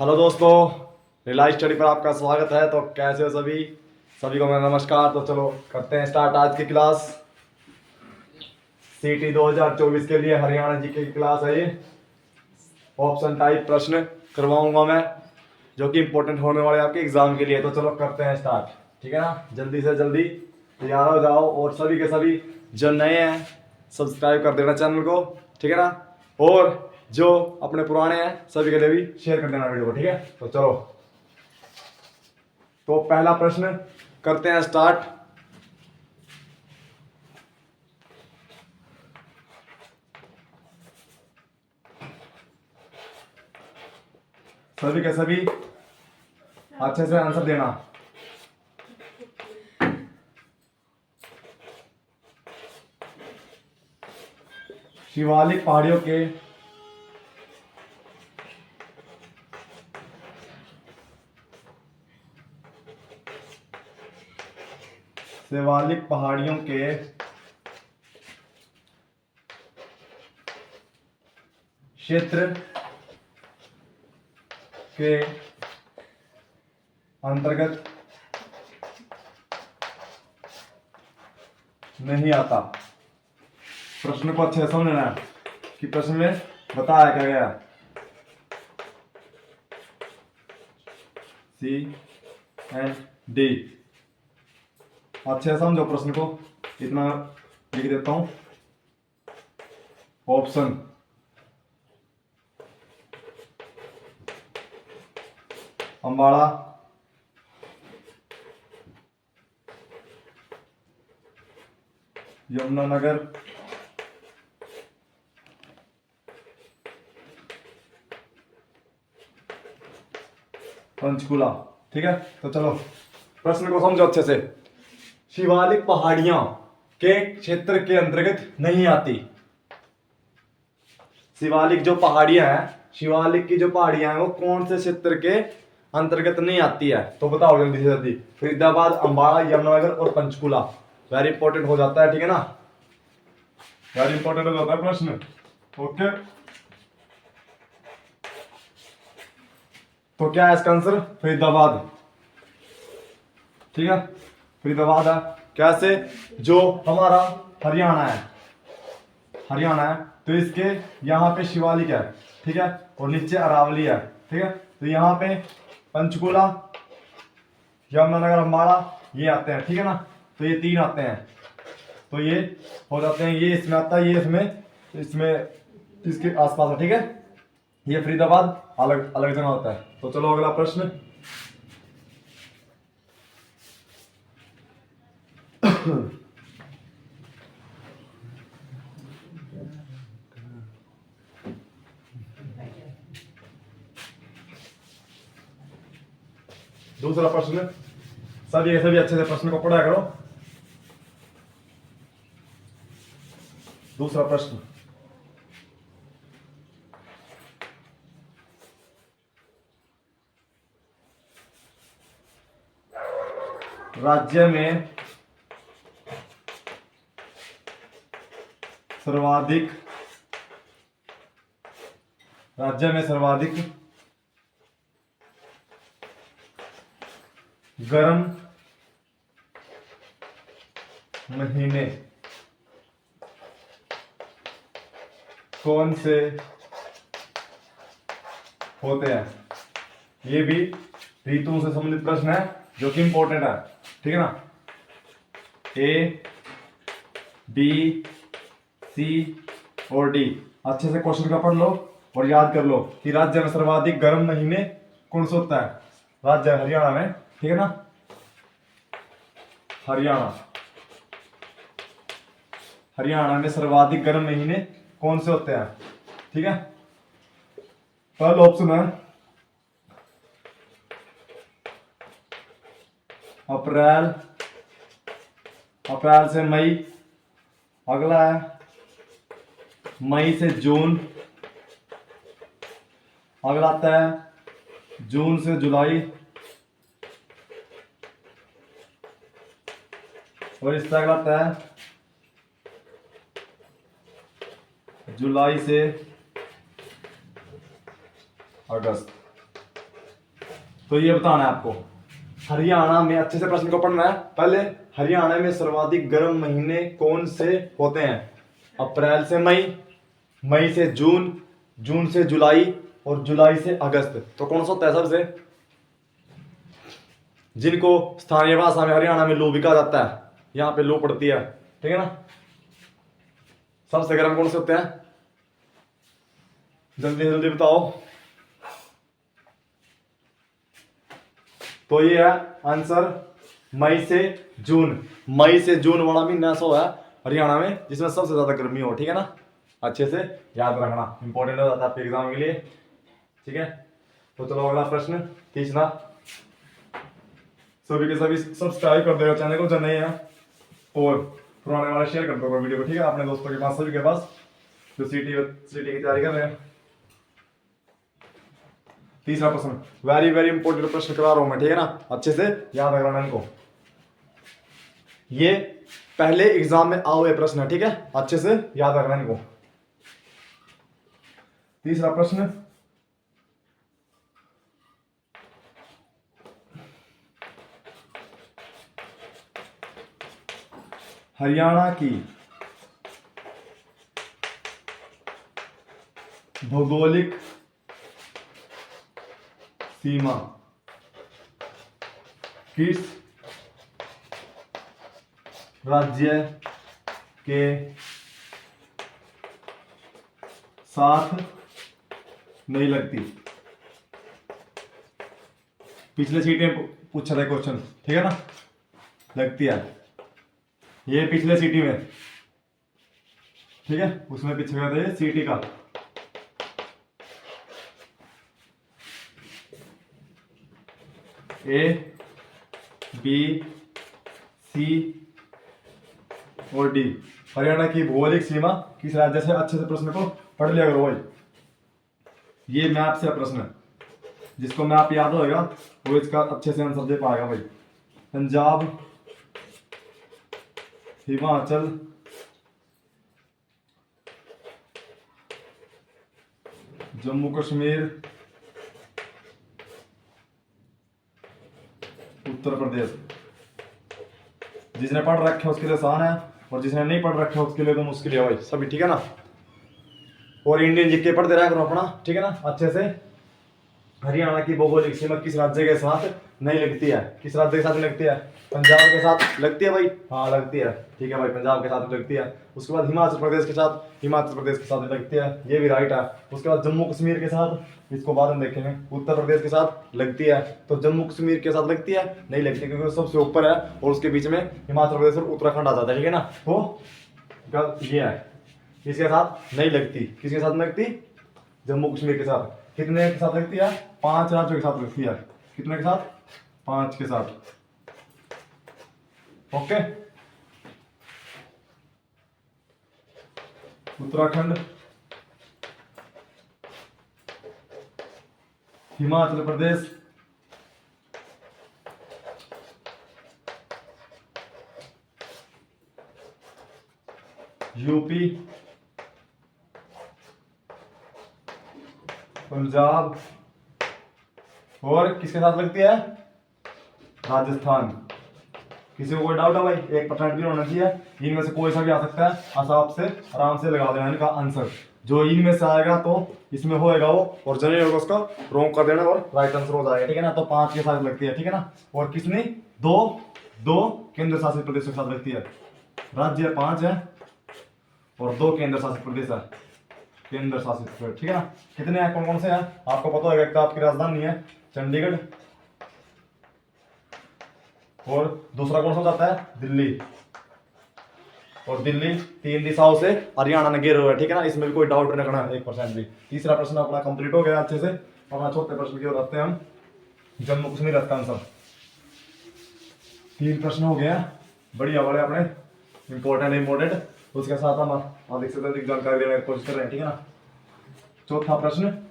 Hello दोस्तों, relies study पर आपका स्वागत है। तो कैसे हो सभी? सभी को मेरा नमस्कार। तो चलो करते हैं स्टार्ट आज की क्लास। सीटी 2024 के लिए हरियाणा जीके की क्लास है ये। ऑप्शन टाइप प्रश्न करवाऊंगा मैं, जो कि इंपॉर्टेंट होने वाले आपके एग्जाम के लिए। तो चलो करते हैं स्टार्ट, ठीक है ना? जल्दी से जल्दी तैयार हो जाओ, और सभी के सभी जो नए हैं सब्सक्राइब कर देना चैनल को, ठीक है ना? और जो अपने पुराने हैं सभी के लिए भी शेयर कर देना वीडियो को, ठीक है? तो चलो, तो पहला प्रश्न करते हैं स्टार्ट। सभी के सभी अच्छे से आंसर देना। शिवालिक पहाड़ियों के शिवालिक पहाड़ियों के क्षेत्र के अंतर्गत नहीं आता। प्रश्न को अच्छे से समझना है कि प्रश्न में बताया क्या गया। सी एंड डी, अच्छे से समझो प्रश्न को, इतना लिख देता हूं। ऑप्शन अंबाला, यमुनानगर, पंचकुला। ठीक है, तो चलो प्रश्न को समझो अच्छे से। शिवालिक पहाड़ियां के क्षेत्र के अंतर्गत नहीं आती। शिवालिक जो पहाड़ियां हैं, शिवालिक की जो पहाड़ियां हैं वो कौन से क्षेत्र के अंतर्गत नहीं आती है? तो बताओ जल्दी से जल्दी। फरीदाबाद, अंबाला, यमुनानगर और पंचकुला। वेरी इंपॉर्टेंट हो जाता है, ठीक है ना? वेरी इंपॉर्टेंट हो जाता है प्रश्न। ओके, तो क्या है इसका आंसर? फरीदाबाद, ठीक है? फरीदाबाद है। कैसे? जो हमारा हरियाणा है, हरियाणा है तो इसके यहाँ पे शिवालिक है, ठीक है, और नीचे अरावली है, ठीक है। तो यहाँ पे पंचकुला, यमुनानगर, अम्बाला ये आते हैं, ठीक है ना? तो ये तीन आते हैं, तो ये हो जाते हैं, ये इसमें आता है, ये इसमें इसमें इसके आसपास है, ठीक है। ये फरीदाबाद अलग अलग जगह होता है। तो चलो अगला प्रश्न। दूसरा प्रश्न, सभी सभी अच्छे से प्रश्न को पढ़ा करो। दूसरा प्रश्न, राज्य में सर्वाधिक राज्य में सर्वाधिक गर्म महीने कौन से होते हैं? ये भी ऋतुओं से संबंधित प्रश्न है, जो कि इंपॉर्टेंट है, ठीक है ना? ए, बी, सी और डी। अच्छे से क्वेश्चन का पढ़ लो और याद कर लो कि राज्य में सर्वाधिक गर्म महीने कौन सा होता है। राज्य हरियाणा में, ठीक है ना? हरियाणा, हरियाणा में सर्वाधिक गर्म महीने कौन से होते हैं, ठीक है? पहला ऑप्शन है अप्रैल, अप्रैल से मई। अगला है मई से जून। अगला आता है जून से जुलाई। और इसका अगला आता है जुलाई से अगस्त। तो ये बताना है आपको। हरियाणा में अच्छे से प्रश्न को पढ़ना है। पहले हरियाणा में सर्वाधिक गर्म महीने कौन से होते हैं? अप्रैल से मई, मई से जून, जून से जुलाई और जुलाई से अगस्त। तो कौन सा होता है सबसे, जिनको स्थानीय भाषा में हरियाणा में लू भी कहा जाता है, यहाँ पे लू पड़ती है, ठीक है ना। सबसे गर्म कौन से होते हैं? जल्दी जल्दी बताओ। तो ये है आंसर, मई से जून। मई से जून वाला महीना ऐसा है हरियाणा में जिसमें सबसे ज्यादा गर्मी हो, ठीक है ना। अच्छे से याद रखना, इंपॉर्टेंट हो जाता है आपके एग्जाम के लिए, ठीक है। तो चलो अगला प्रश्न, तीसरा। सभी के सभी सब्सक्राइब कर देगा चैनल को जो नहीं है, और पुराने वाले शेयर कर दो वीडियो को, ठीक है, अपने दोस्तों के पास, सभी के पास जो सीटी की तैयारी कर रहे हैं। तीसरा प्रश्न, वेरी वेरी इंपॉर्टेंट प्रश्न करा रहा हूं मैं, ठीक है ना, अच्छे से याद रखना इनको। ये पहले एग्जाम में आओ ये प्रश्न है, ठीक है, अच्छे से याद रखना इनको। तीसरा प्रश्न, हरियाणा की भौगोलिक सीमा किस राज्य के साथ नहीं लगती? पिछले सीट में पूछा था क्वेश्चन, ठीक है ना, लगती है ये पिछले सीटी में, ठीक है, उसमें पीछे गया था ये सीटी का। ए, बी, सी और डी, हरियाणा की भौगोलिक सीमा किस राज्य से? अच्छे से प्रश्न को पढ़ लिया करो भाई, ये मैप से प्रश्न, जिसको मैप याद होगा वो इसका अच्छे से आंसर दे पाएगा भाई। पंजाब, हिमाचल, जम्मू कश्मीर, उत्तर प्रदेश। जिसने पढ़ रखे उसके लिए आसान है, और जिसने नहीं पढ़ रखे उसके लिए तो मुश्किल है भाई सभी, ठीक है ना। और इंडियन जीके पढ़ते रहा करो अपना, ठीक है ना, अच्छे से। हरियाणा की भौगोलिक सीमा किस राज्य के साथ नहीं लगती है? किस राज्य के साथ लगती है? पंजाब के साथ लगती है भाई, हाँ लगती है, ठीक है भाई, पंजाब के साथ लगती है। उसके बाद हिमाचल प्रदेश के साथ, हिमाचल प्रदेश के साथ लगती है, ये भी राइट है। उसके बाद जम्मू कश्मीर के साथ, इसको बाद में देखेंगे, उत्तर प्रदेश के साथ लगती है। तो जम्मू कश्मीर के साथ लगती है? नहीं लगती, क्योंकि सबसे ऊपर है और उसके बीच में हिमाचल प्रदेश और उत्तराखंड आ जाता है, ठीक है ना। तो ये है, इसके साथ नहीं लगती। किसके साथ लगती? जम्मू कश्मीर के साथ। कितने के साथ लगती है? 5 राज्यों के साथ लगती है। कितने के साथ? 5 के साथ। ओके, उत्तराखंड, हिमाचल प्रदेश, यूपी, पंजाब, और किसके साथ लगती है? राजस्थान। किसी को कोई डाउट है भाई? 1% भी होना चाहिए, इनमें से कोई सा भी आ सकता है, हिसाब से आराम से लगा देना इनका आंसर। जो इनमें से आएगा तो इसमें होएगा वो, और जो नहीं होगा उसका रॉन्ग कर देना और राइट आंसर हो जाएगा, ठीक है ना। तो 5 के साथ लगती है, ठीक है ना। और किसने? दो केंद्र शासित प्रदेशों के साथ लगती है। राज्य 5 है और 2 केंद्र शासित प्रदेश है, केंद्र शासित प्रदेश, ठीक है ना। कितने हैं, कौन कौन से हैं आपको पता होगा। एक तो आपकी राजधानी है चंडीगढ़, और दूसरा कौन सा जाता है? दिल्ली। और दिल्ली 3 दिशाओं से हरियाणा ने घेरे हुए है, ठीक है ना, इसमें भी कोई डाउट नहीं रखना 1% भी। तीसरा प्रश्न अपना कंप्लीट हो गया अच्छे से। अपना चौथे प्रश्न की ओर आते हैं हम, जम्मू कश्मीर का आंसर। 3 प्रश्न हो गए हैं, बढ़िया वाले अपने, इंपॉर्टेंट। उसके साथ हम अधिक से अधिक जानकारी देने की कोशिश कर रहे हैं, ठीक है ना। चौथा प्रश्न,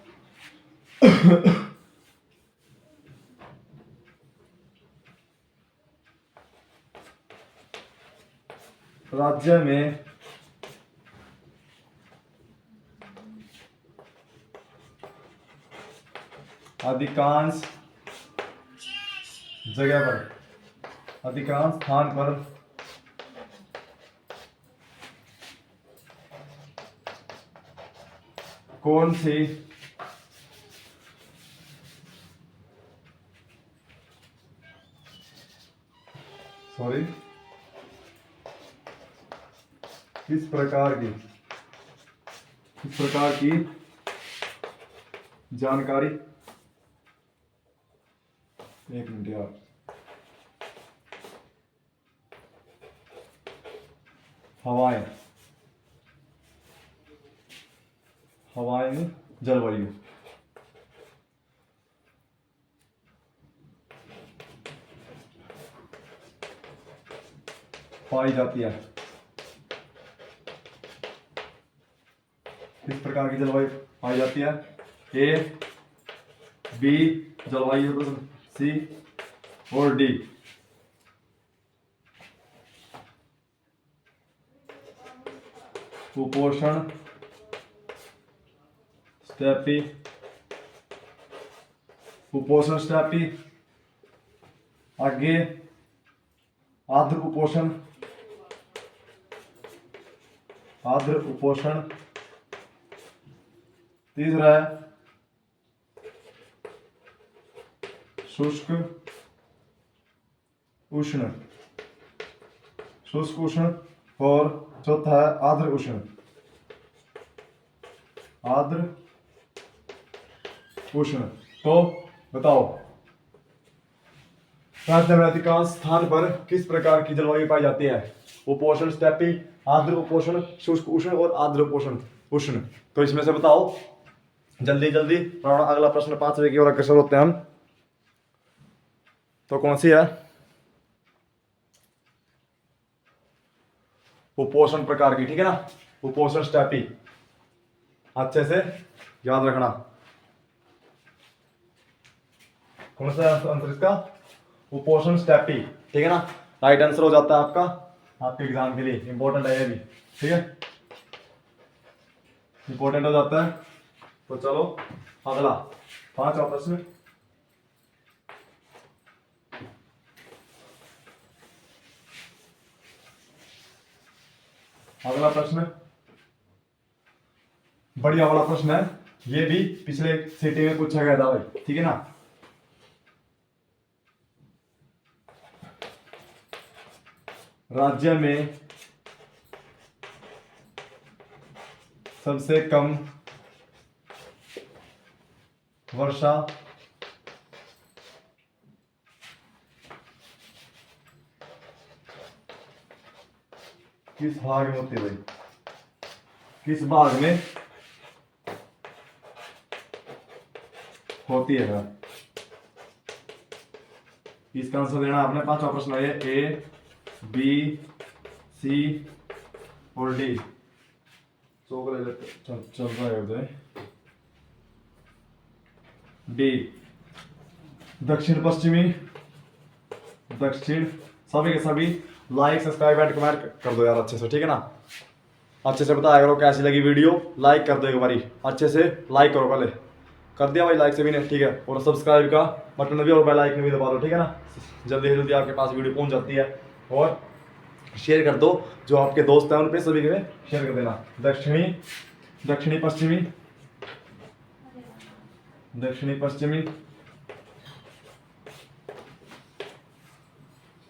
राज्य में अधिकांश जगह पर, अधिकांश स्थान पर कौन सी किस प्रकार की जानकारी, एक मिनट यार, हवाएं जलवायु पाई जाती है, किस प्रकार की जलवायु पाई जाती है? ए, बी जलवायु, सी और डी। कुपोषण, स्टेपी, कुपोषण स्टेपी, आगे आर्द्र कुपोषण, तीसरा है शुष्क उष्ण, और चौथा है आर्द्र उष्ण, तो बताओ, राज्य में अधिकांश स्थान पर किस प्रकार की जलवायु पाई जाती है? उपोष्ण स्टेपी, आर्द्र उपोष्ण, शुष्क उष्ण और आर्द्र उष्ण। तो इसमें से बताओ जल्दी जल्दी। अगला प्रश्न 5वें की ओर अग्रसर होते हैं हम। तो कौन सी है? उपोष्ण प्रकार की, ठीक है ना, उपोष्ण स्टेपी, अच्छे से याद रखना। कौन सा आंसर इसका? उपोष्ण स्टेपी, ठीक है ना, राइट आंसर हो जाता है आपका, आपके एग्जाम के लिए इंपॉर्टेंट है ये भी, ठीक है, इंपॉर्टेंट हो जाता है। तो चलो अगला 5वां प्रश्न। अगला प्रश्न बढ़िया वाला प्रश्न है, ये भी पिछले सिटी में पूछा गया था भाई, ठीक है ना। राज्य में सबसे कम वर्षा किस भाग में होती है भाई? किस भाग में होती है? इसका आंसर देना आपने। 5वां प्रश्न है ए, बी, सी और डी। चल रहा है उधर। डी दक्षिण पश्चिमी, दक्षिण। सभी के सभी लाइक सब्सक्राइब एंड कमेंट कर दो यार अच्छे से, ठीक है ना, अच्छे से बताया करो कैसी लगी वीडियो, लाइक कर दो एक बारी, अच्छे से लाइक करो, पहले कर दिया भाई लाइक से भी नहीं, ठीक है, और सब्सक्राइब का बटन भी और बेल आइकन भी दबा दो, ठीक है ना, जल्दी से जल्दी आपके पास वीडियो पहुंच जाती है। और शेयर कर दो, जो आपके दोस्त हैं उन पे सभी के शेयर कर देना। दक्षिणी पश्चिमी,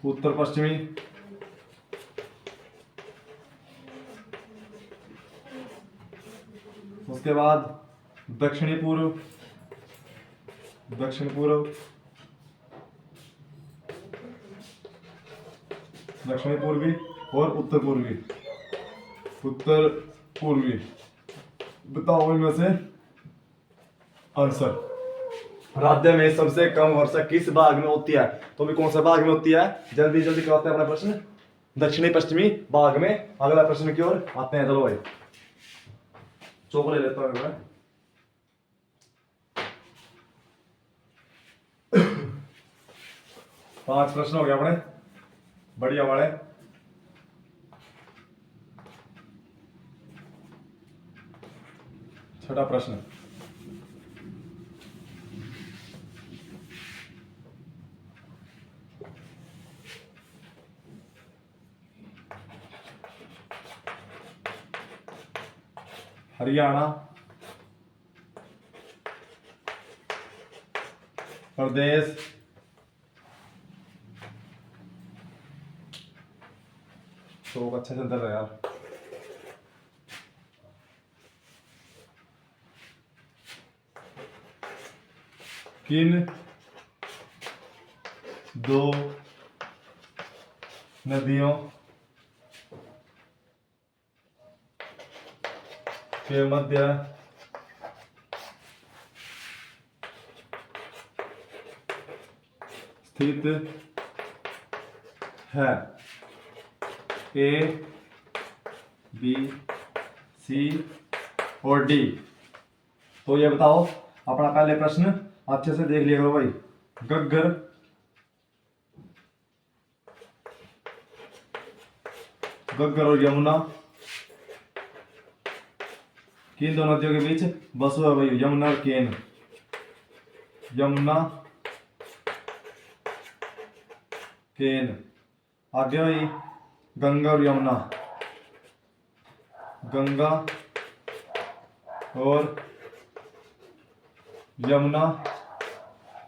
उत्तर पश्चिमी, उसके बाद दक्षिणी पूर्व, दक्षिण पूर्वी और उत्तर पूर्वी। बताओ इनमें से आंसर। राज्य में सबसे कम वर्षा किस भाग में होती है? तो भी कौन सा भाग में होती है? जल्दी जल्दी करते हैं अपना प्रश्न। दक्षिणी पश्चिमी भाग में। अगला प्रश्न की ओर आते हैं। चलो भाई चौक ले लेता हूं मैं। 5 प्रश्न हो गया अपने, बढ़िया वाले। छठा प्रश्न, हरियाणा प्रदेश, तो अच्छा चलता रहा यार। किन दो नदियों के मध्य स्थित है? ए, बी, सी और डी। तो ये बताओ, अपना पहले प्रश्न अच्छे से देख लिया करो भाई। गग्गर और यमुना किन दो नदियों के बीच बसु है भाई? यमुना और केन। यमुना केन। आगे भाई गंगा और यमुना। गंगा और यमुना।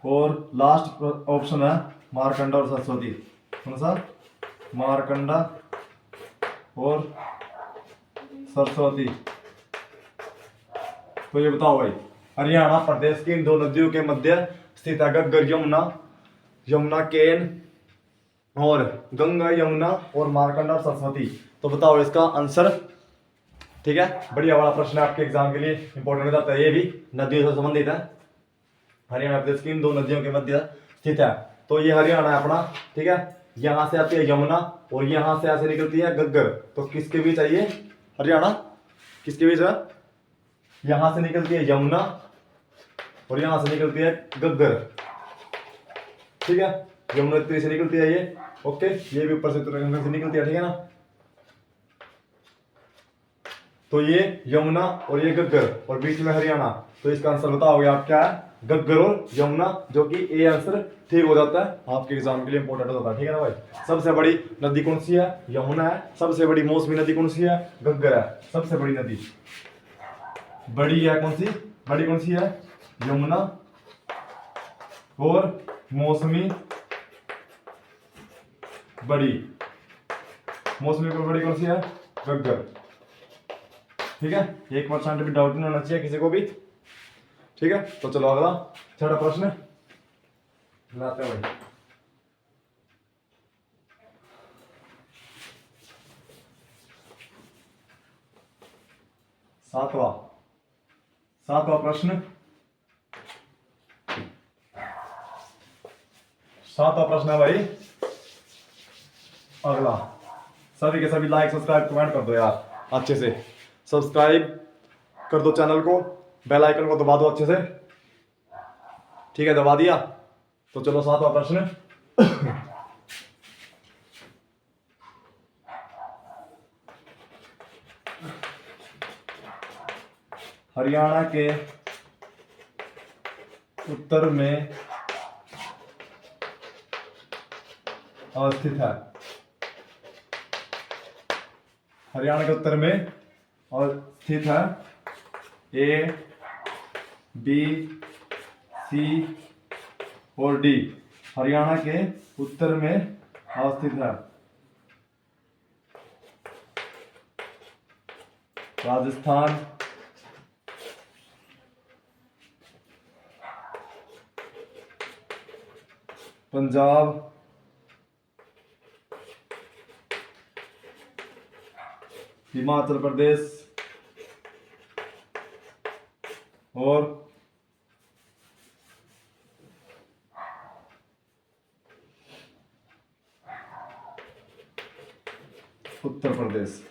और लास्ट ऑप्शन है मारकंडा और सरस्वती। कौन सा? मारकंडा और सरस्वती। तो ये बताओ भाई, हरियाणा प्रदेश की इन दो नदियों के मध्य स्थित है गग्गर यमुना, यमुना केन और गंगा यमुना और मारकंडा और सरस्वती। तो बताओ इसका आंसर। ठीक है, बढ़िया वाला प्रश्न है आपके एग्जाम के लिए, इंपॉर्टेंट हो जाता है, ये भी नदियों से संबंधित है। हरियाणा प्रदेश की इन दो नदियों के मध्य स्थित है। तो ये हरियाणा है अपना। ठीक है, यहां से आती है यमुना और यहां से ऐसे निकलती है गग्गर। तो किसके बीच है ये हरियाणा? किसके बीच है? यहां से निकलती है यमुना और यहां से निकलती है गग्गर। ठीक है, यमुनोत्री से निकलती है ये। ओके, ये भी ऊपर से गंगा से निकलती है। ठीक है ना? तो ये यमुना और ये गग्गर और बीच में हरियाणा। तो इसका आंसर बताओगे आप क्या है? गग्गर और यमुना, जो कि ए आंसर ठीक हो जाता है। आपके एग्जाम के लिए इंपॉर्टेंट होता है। ठीक है ना भाई? सबसे बड़ी नदी कौन सी है? यमुना है। सबसे बड़ी मौसमी नदी कौन सी है? गग्गर है। सबसे बड़ी नदी बड़ी है कौन सी? बड़ी कौन सी है? यमुना। और मौसमी बड़ी, मौसमी पर बड़ी कौन सी है? गग्गर। ठीक है, 1% भी डाउट नहीं होना चाहिए किसी को भी। ठीक है, तो चलो अगला छठा प्रश्न लाते हैं भाई। सातवां प्रश्न। सातवां प्रश्न है भाई अगला। सभी के सभी लाइक सब्सक्राइब कमेंट कर दो यार अच्छे से। सब्सक्राइब कर दो चैनल को, बेल आइकन को दबा दो अच्छे से। ठीक है, दबा दिया। तो चलो सातवां प्रश्न। हरियाणा के उत्तर में अवस्थित है? हरियाणा के उत्तर में अवस्थित है? ए, बी, सी और डी। हरियाणा के उत्तर में अवस्थित है? राजस्थान, पंजाब, हिमाचल प्रदेश और उत्तर प्रदेश।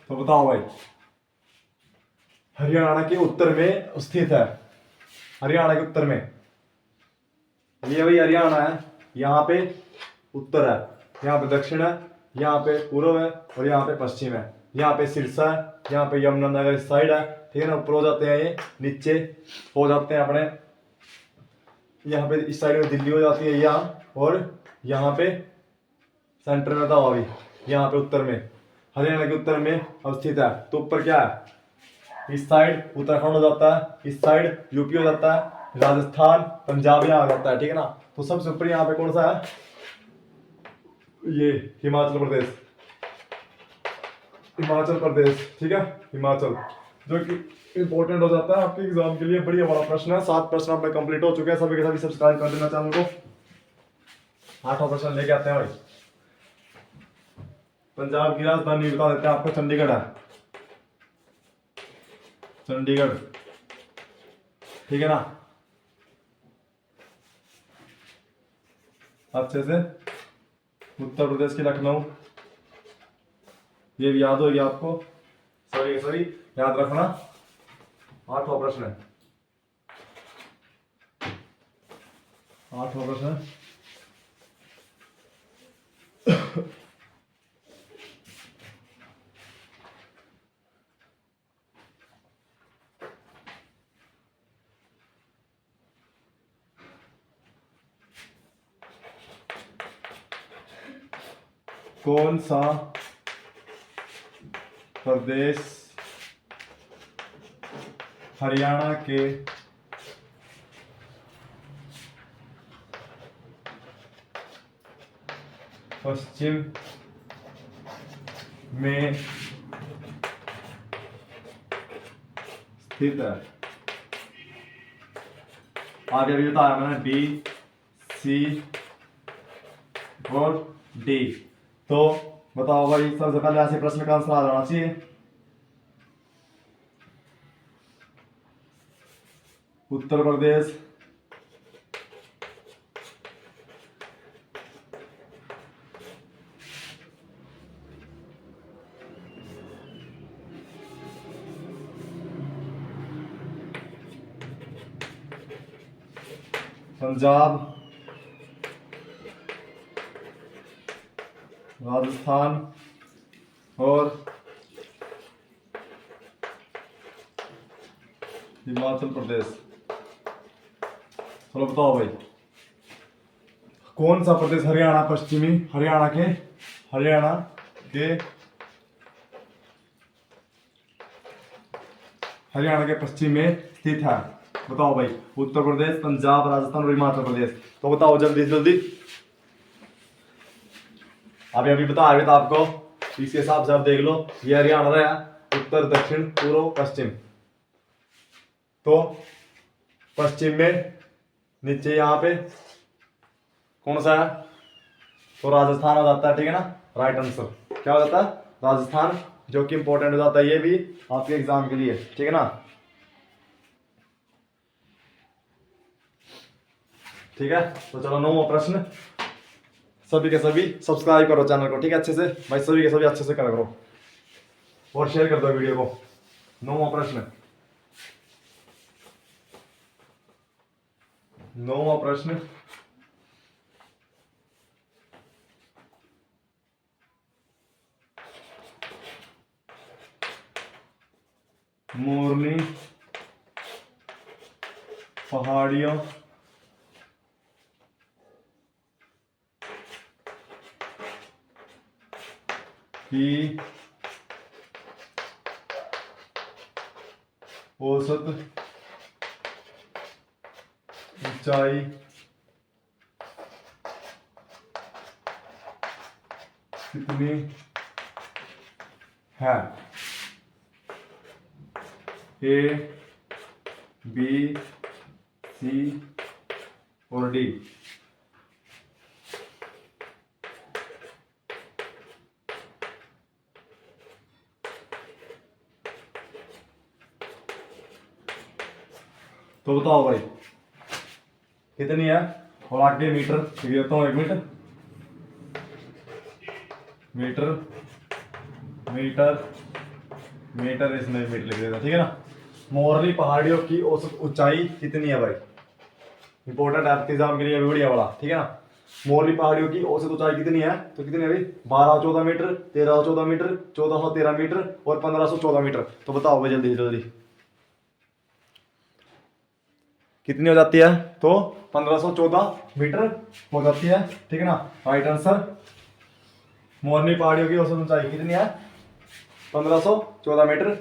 तो बताओ भाई, हरियाणा के उत्तर में स्थित है। हरियाणा के उत्तर में ये भाई हरियाणा है। यहाँ पे उत्तर है, यहाँ पे दक्षिण है, यहाँ पे पूर्व है और यहाँ पे पश्चिम है। यहाँ पे सिरसा है, यहाँ पे यमुनानगर इस साइड है। ठीक है ना? ऊपर हो जाते हैं ये, नीचे हो जाते हैं अपने, यहाँ पे इस साइड में दिल्ली हो जाती है यहाँ, और यहाँ पे सेंटर में था अभी, यहाँ पे उत्तर में, हरियाणा के उत्तर में अवस्थित है। तो ऊपर क्या है, इस साइड उत्तराखंड हो जाता है, इस साइड यूपी हो जाता है, राजस्थान पंजाब यहाँ आ जाता है, ठीक है ना। तो सबसे ऊपर यहाँ पे कौन सा है, ये हिमाचल प्रदेश, हिमाचल प्रदेश, ठीक है, हिमाचल, जो कि इंपॉर्टेंट हो जाता है आपके एग्जाम के लिए। बढ़िया बड़ा प्रश्न है, 7 प्रश्न अपने कंप्लीट हो चुके हैं, सभी के सभी सब्सक्राइब कर देना चैनल को। 8वां प्रश्न लेके आते हैं भाई। पंजाब की राजधानी बता देते हैं आपको, चंडीगढ़ है, चंडीगढ़, ठीक है ना। अच्छे से उत्तर प्रदेश की लखनऊ, ये भी याद होगी आपको, सॉरी याद रखना। 8वां प्रश्न है, 8वां प्रश्न कौन सा प्रदेश हरियाणा के पश्चिम में स्थित है। आगे अभी बताया मैंने, बी, सी और डी। तो बताओ भाई, सबसे पहले ऐसे प्रश्न का आंसर आ जाना चाहिए। उत्तर प्रदेश पंजाब राजस्थान और हिमाचल प्रदेश। चलो बताओ भाई, कौन सा प्रदेश हरियाणा पश्चिमी, हरियाणा के पश्चिम में स्थित है। बताओ भाई, उत्तर प्रदेश, पंजाब, राजस्थान और हिमाचल प्रदेश। तो बताओ जल्दी जल्दी। अभी बताया था आपको, इसके हिसाब से आप देख लो। ये हरियाणा रहा, उत्तर दक्षिण पूर्व पश्चिम। तो पश्चिम में नीचे यहाँ पे कौन सा है, तो राजस्थान हो जाता है, ठीक है ना। राइट आंसर क्या हो जाता है, राजस्थान, जो कि इंपॉर्टेंट हो जाता है ये भी आपके एग्जाम के लिए, ठीक है ना। ठीक है, तो चलो 9वां प्रश्न। सभी के सभी सब्सक्राइब करो चैनल को, ठीक है, अच्छे से भाई, सभी के सभी अच्छे से करा करो और शेयर कर दो वीडियो को। 9वां प्रश्न, 9वां प्रश्न, मोरनी पहाड़ियों की औसत ऊंचाई कितनी है, ए, बी, सी और डी। तो बताओ भाई कितनी है, और आगे मीटर देता हूँ, 1 मिनट, मीटर मीटर मीटर, इसमें मीटर लिख देता, ठीक है ना। मोरनी पहाड़ियों की औसत ऊंचाई कितनी है भाई, इंपॉर्टेंट है आपके एग्जाम के लिए, बढ़िया वाला, ठीक है ना। मोरनी पहाड़ियों की औसत ऊंचाई कितनी है, तो कितनी है भाई, 1214 मीटर, 1314 मीटर, 1413 मीटर और 1514 मीटर। तो बताओ भाई जल्दी जल्दी कितनी हो जाती है? तो 1514 मीटर हो जाती है, ठीक है ना। Right answer. मोरनी पहाड़ियों की औसत ऊंचाई कितनी है? 1514 मीटर,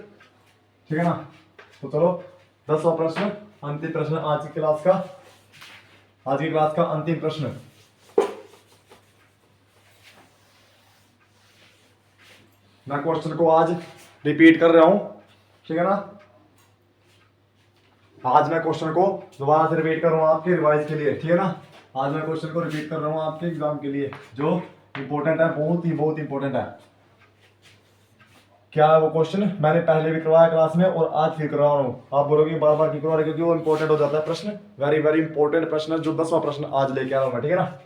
ठीक है ना। तो चलो 10वां प्रश्न, अंतिम प्रश्न आज की क्लास का, आज की क्लास का अंतिम प्रश्न। मैं क्वेश्चन को आज रिपीट कर रहा हूं, ठीक है ना। आज मैं क्वेश्चन को दोबारा से रिपीट कर रहा हूं आपके रिवाइज के लिए, ठीक है ना। आज मैं क्वेश्चन को रिपीट कर रहा हूं आपके एग्जाम के लिए, जो इंपॉर्टेंट है, बहुत इंपॉर्टेंट है। क्या है वो क्वेश्चन? मैंने पहले भी करवाया क्लास में और आज फिर करवा रहा हूं। आप बोलोगे बार बार क्यों करवा रहे, क्योंकि वो इंपॉर्टेंट हो जाता है प्रश्न। वेरी वेरी इंपॉर्टेंट प्रश्न है, जो 10वां प्रश्न आज लेके आ रहा हूं मैं, ठीक है ना।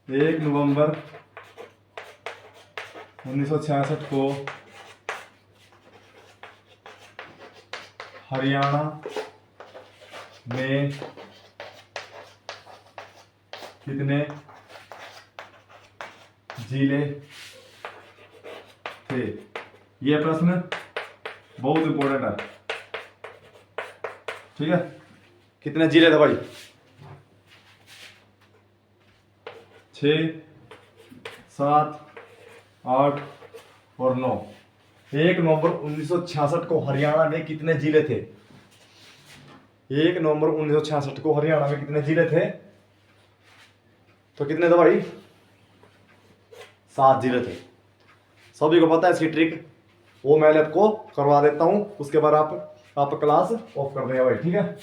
1 नवंबर 1966 को हरियाणा में कितने जिले थे? यह प्रश्न बहुत इंपॉर्टेंट है, ठीक है। कितने जिले थे भाई? 6, 7, 8 और 9। 1 नवंबर 1966 को हरियाणा में कितने जिले थे? 1 नवंबर 1966 को हरियाणा में कितने जिले थे? तो कितने थे भाई? 7 जिले थे। सभी को पता है इसकी ट्रिक, वो मैं आपको करवा देता हूं, उसके बाद आप क्लास ऑफ कर देंगे भाई, ठीक है।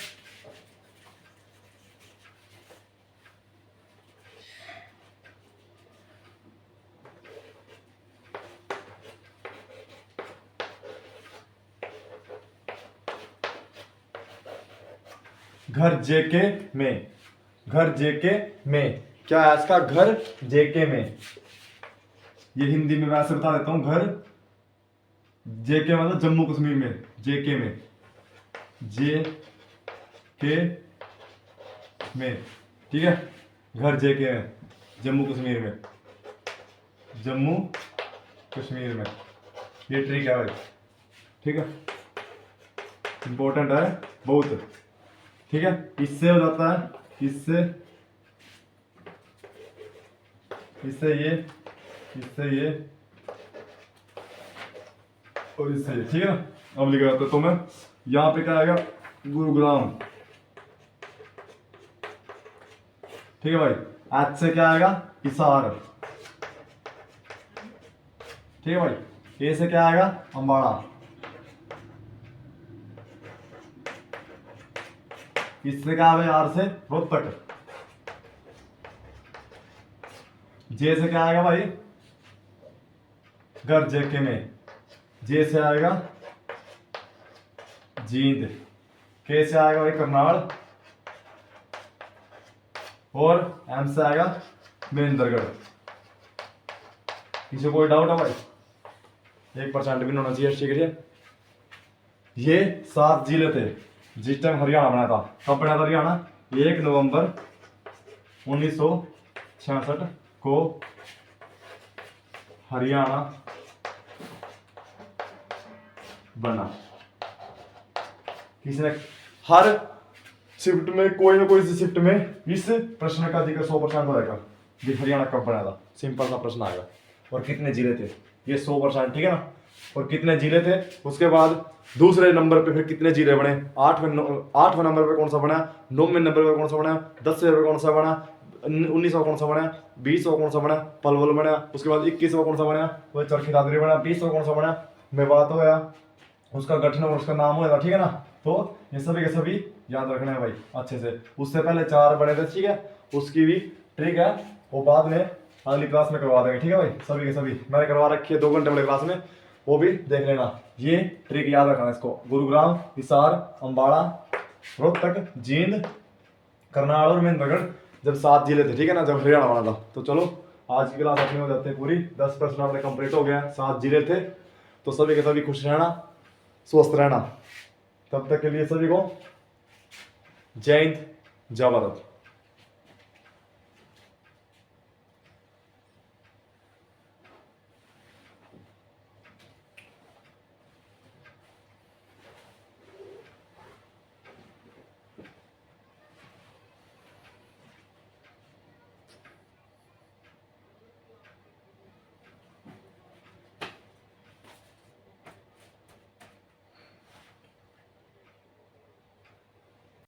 घर जेके में, घर जेके में क्या है इसका? घर जेके में, ये हिंदी में मैं ऐसे बता देता हूं। घर जेके मतलब जम्मू कश्मीर में, जेके में, जे के में, ठीक है। घर जेके में, जम्मू कश्मीर में, जम्मू कश्मीर में। ये ट्रिक है भाई, ठीक है, इंपॉर्टेंट है बहुत, ठीक है। इससे हो जाता है, इससे ये, इससे ये और इससे ये, ठीक है ना। अब लिखा जाता है, तो मैं यहाँ पे क्या आएगा? गुरुग्राम, ठीक है भाई। आज से क्या आएगा? हिसार, ठीक है भाई। ए से क्या आएगा? अम्बाड़ा। इससे क्या आएगा? आर से रोहतक। जे से क्या आएगा भाई? घर जेके में, जे से आएगा जींद। के से आएगा भाई करनाल, और एम से आएगा महेंद्रगढ़। किसी कोई डाउट है भाई? 1% भी नहीं होना चाहिए, ठीक है। ये 7 जिले थे जिस टाइम हरियाणा बना था। कब बना था हरियाणा? 1 नवंबर 1966 को हरियाणा बना। किसने? हर शिफ्ट में, कोई ना कोई शिफ्ट में इस प्रश्न का जिक्र 100% होगा कि हरियाणा कब बना था। सिंपल सा प्रश्न आएगा। और कितने जिले थे? ये 100%, ठीक है ना। और कितने जिले थे, उसके बाद दूसरे नंबर पे फिर कितने जिले बने? 8वें नंबर पे कौन सा बना? 9वें नंबर पे कौन सा बना? 10वें पे कौन सा बना? 19वां कौन सा बना? 20वां कौन सा बना? पलवल बना। उसके बाद 21वां कौन सा बना? वह चरखी दादरी बना। 20वां कौन सा बना? मेवात होया, उसका गठन और उसका नाम होगा, ठीक है ना। तो ये सभी के सभी याद रखना है भाई अच्छे से। उससे पहले 4 बने थे, ठीक है, उसकी भी ट्रिक है, वो बाद में अगली क्लास में करवा देंगे, ठीक है भाई। सभी के सभी मैंने करवा रखी है 2 घंटे वाली क्लास में, वो भी देख लेना। ये ट्रिक याद रखना इसको। गुरुग्राम, हिसार, अम्बाड़ा, रोहतक, जींद, करनाल और महेंद्रगढ़ जब 7 जिले थे, ठीक है ना, जब हरियाणा बना था। तो चलो आज की क्लास अपनी हो जाती है पूरी। 10 प्रश्न अपने कंप्लीट हो गया, 7 जिले थे। तो सभी के सभी खुश रहना, स्वस्थ रहना। तब तक के लिए सभी को जय हिंद, जय भारत।